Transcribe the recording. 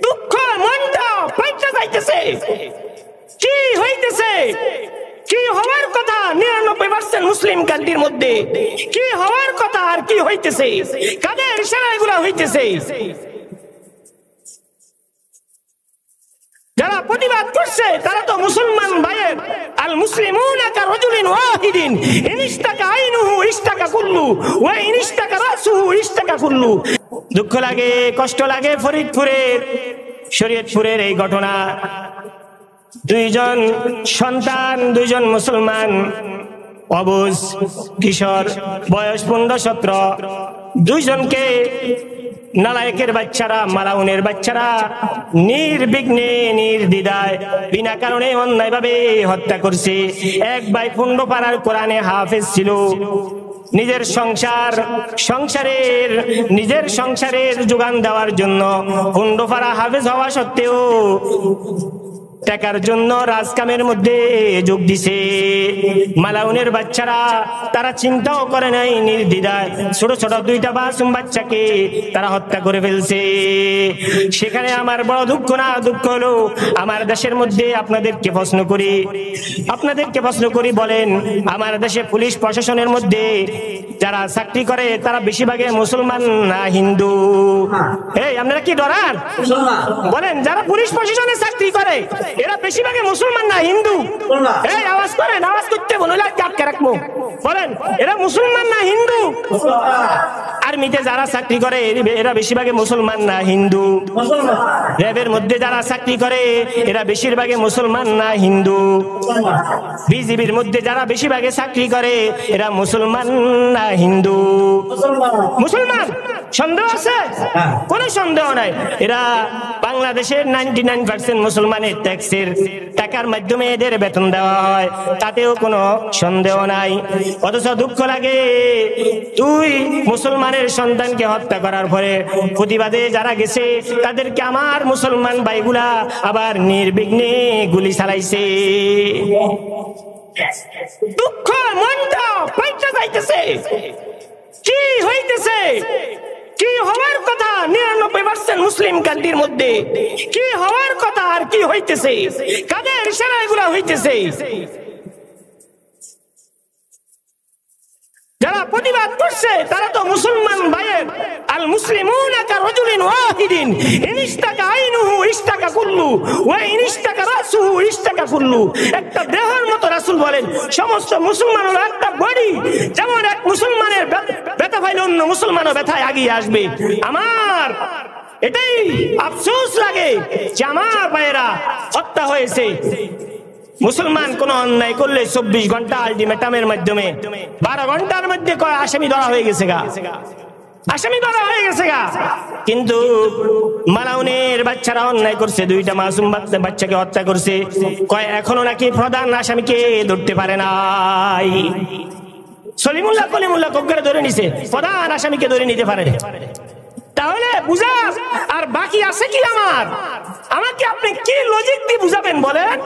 দুঃখ মনটা পাইতে যাইতেছে। কি হইতেছে, কি হওয়ার কথা 99% মুসলিম কান্ট্রির মধ্যে কি হওয়ার কথা আর কি হইতেছে, কাদের ইশারা এগুলা হইতেছে? যারা প্রতিবাদ করছে তারা তো মুসলমান ভাইয়ের। আল মুসলিমুনা কারাজুলিন ওয়াহিদিন ইনিশতাকা আইনুহু ইশতাকা কুল্লু ওয়া ইনিশতাকা রাসুহু ইশতাকা কুল্লু। দুঃখ লাগে, কষ্ট লাগে ফরিদপুরের, শরীয়তপুরের এই ঘটনা। দুইজন সন্তান, দুইজন মুসলমান, অবুজ কিশোর, বয়স 15-17, দুইজনকে নালায়েকের বাচ্চারা, মালাউনের বাচ্চারা নির্বিঘ্নে নির্দ্বিধায় বিনা কারণে অন্যায়ভাবে হত্যা করছে। এক ভাই পুন্ডপাড়ার কোরআনে হাফেজ ছিল, নিজের সংসারের যোগান দেওয়ার জন্য পুন্ডপাড়া হাফেজ হওয়া সত্ত্বেও টাকার জন্য রাজকামের মধ্যে যোগ দিছে। মালাউনের বাচ্চারা তারা চিন্তাও করে নাই, নির্দ্বিধায় ছোট ছোট দুইটা মাসুম বাচ্চাকে তারা হত্যা করে ফেলছে। সেখানে আমার বড় দুঃখ না, দুঃখ হলো আমার দেশের মধ্যে আপনাদেরকে প্রশ্ন করি বলেন, আমার দেশে পুলিশ প্রশাসনের মধ্যে যারা চাকরি করে তারা বেশিরভাগে মুসলমান না হিন্দু? এই আপনারা কি ডরান? বলেন, যারা পুলিশ প্রশাসনে চাকরি করে এরা বেশিরভাগে মুসলমান না হিন্দু? এই আওয়াজ করেন, আওয়াজ করতে বলে আটকে রাখবো। বলেন, এরা মুসলমান না হিন্দু? আর্মিতে যারা চাকরি করে এরা বেশিরভাগে মুসলমান না হিন্দু? র্যাবের মধ্যে যারা চাকরি করে এরা বেশিরভাগে মুসলমান না হিন্দু? বিজিবির মধ্যে যারা বেশিরভাগে চাকরি করে এরা মুসলমান না হিন্দু? মুসলমান। সন্দেহ আছে? কোনো সন্দেহ নাই। এরা বাংলাদেশের 99% মুসলমানের ট্যাক্সের টাকার মাধ্যমে এদের বেতন দেওয়া হয়, তাতেও কোনো সন্দেহ নাই। অথচ দুঃখ লাগে, তুই মুসলমানের সন্তানকে হত্যা করার পরে প্রতিবাদে যারা গেছে তাদেরকে আমার মুসলমান ভাইগুলা আবার নির্বিঘ্নে গুলি চালাইছে। দুঃখ মনটা পাইতে যাইতেছে। কি হইতেছে, কি হওয়ার কথা 99% মুসলিম কান্ট্রির মধ্যে কি হওয়ার কথা আর কি হইতেছে, কাদের ইশারা এগুলা হইতেছে? যারা প্রতিবাদ করছে তারা তো মুসলমান ভাইয়ের। আল মুসলিমুনা কারাজুলিন ওয়াহিদিন ইনিশতাকা আইনুহু ইশতাকা কুল্লু ওয়া ইনিশতাকা রাসুহু ইশতাকা কুল্লু। একটা দেহের মতো রাসূল বলেন, সমস্ত মুসলমান হলো একটা বডি। যেমন এক মুসলমানের ব্যথা পাইলে অন্য মুসলমানও ব্যথায় আগিয়ে আসবে। আমার এটাই আফসোস লাগে যে আমার ভাইয়েরা হত্যা হয়েছে। মুসলমান কোন অন্যায় করলে 24 ঘন্টা আলটিমেটামের মাধ্যমে 12 ঘন্টার মধ্যে আসামি ধরা হয়ে গেছে গা, আসামি ধরা হয়ে গেছে গা। কিন্তু মালাউনের বাচ্চারা অন্যায় করছে, দুইটা মাসুম বাচ্চাকে হত্যা করছে, কয় এখনো নাকি প্রধান আসামিকে ধরতে পারে নাই। সলিমুল্লাহ কলিমুল্লাহ কবরে ধরে নিছে, প্রধান আসামিকে ধরে নিতে পারে। তাহলে বুঝা আর বাকি আছে কি? আমাকে আপনি কি লজিক দিয়ে বুঝাবেন বলেন?